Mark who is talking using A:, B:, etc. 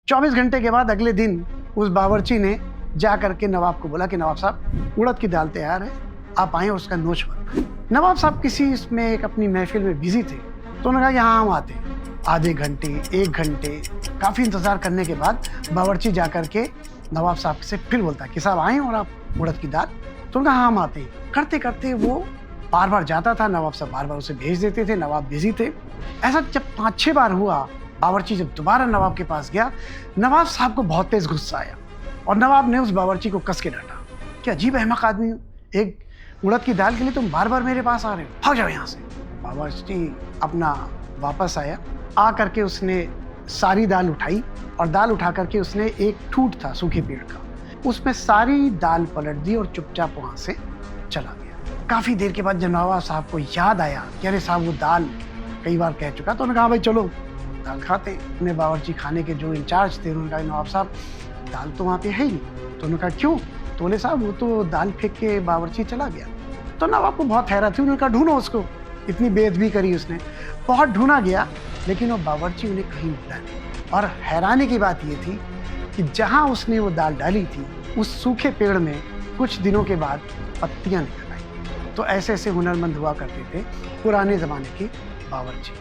A: 24 घंटे के बाद अगले दिन उस बावर्ची ने जा करके नवाब को बोला कि नवाब साहब उड़द की दाल तैयार है, आप आए उसका नोच बनवाएं। नवाब साहब किसी इसमें एक अपनी महफिल में बिजी थे, तो उन्होंने कहा यहाँ हम आते। आधे घंटे 1 घंटे काफ़ी इंतज़ार करने के बाद बावर्ची जा करके नवाब साहब से फिर बोलता है कि साहब आए और आप उड़द की दाल, तो उनका हाँ हम आते। करते करते वो बार बार जाता था, नवाब साहब बार बार उसे भेज देते थे, नवाब बिजी थे। ऐसा जब 5-6 बार हुआ, बावर्ची जब दोबारा नवाब के पास गया, नवाब साहब को बहुत तेज गुस्सा आया और नवाब ने उस बावर्ची को कस के डांटा कि अजीब अहमक आदमी हो, एक उड़द की दाल के लिए तुम बार बार मेरे पास आ रहे हो, भाग जाओ यहाँ से। बावर्ची अपना वापस आया, आ करके उसने सारी दाल उठाई और दाल उठा करके उसने एक ठूठ था सूखे पेड़ का, उसमें सारी दाल पलट दी और चुपचाप वहाँ से चला गया। काफ़ी देर के बाद जब नवाब साहब को याद आया कि अरे साहब वो दाल कई बार कह चुका, तो उन्होंने कहा भाई चलो दाल खाते। उन्हें बावर्ची खाने के जो इंचार्ज थे उन्होंने कहा नवाब साहब दाल तो वहाँ पे है ही नहीं। तो उन्होंने कहा क्यों? तो बोले साहब वो तो दाल फेंक के बावर्ची चला गया। तो नवाब को बहुत हैरत थी, उन्होंने कहा ढूंढो उसको। इतनी बेअदबी करी उसने, बहुत ढूंढा गया लेकिन वो बावर्ची उन्हें कहीं मिला नहीं। और हैरानी की बात ये थी कि जहाँ उसने वो दाल डाली थी उस सूखे पेड़ में कुछ दिनों के बाद पत्तियाँ निकल आई। तो ऐसे ऐसे हुनरमंद हुआ करते थे पुराने ज़माने के बावर्ची।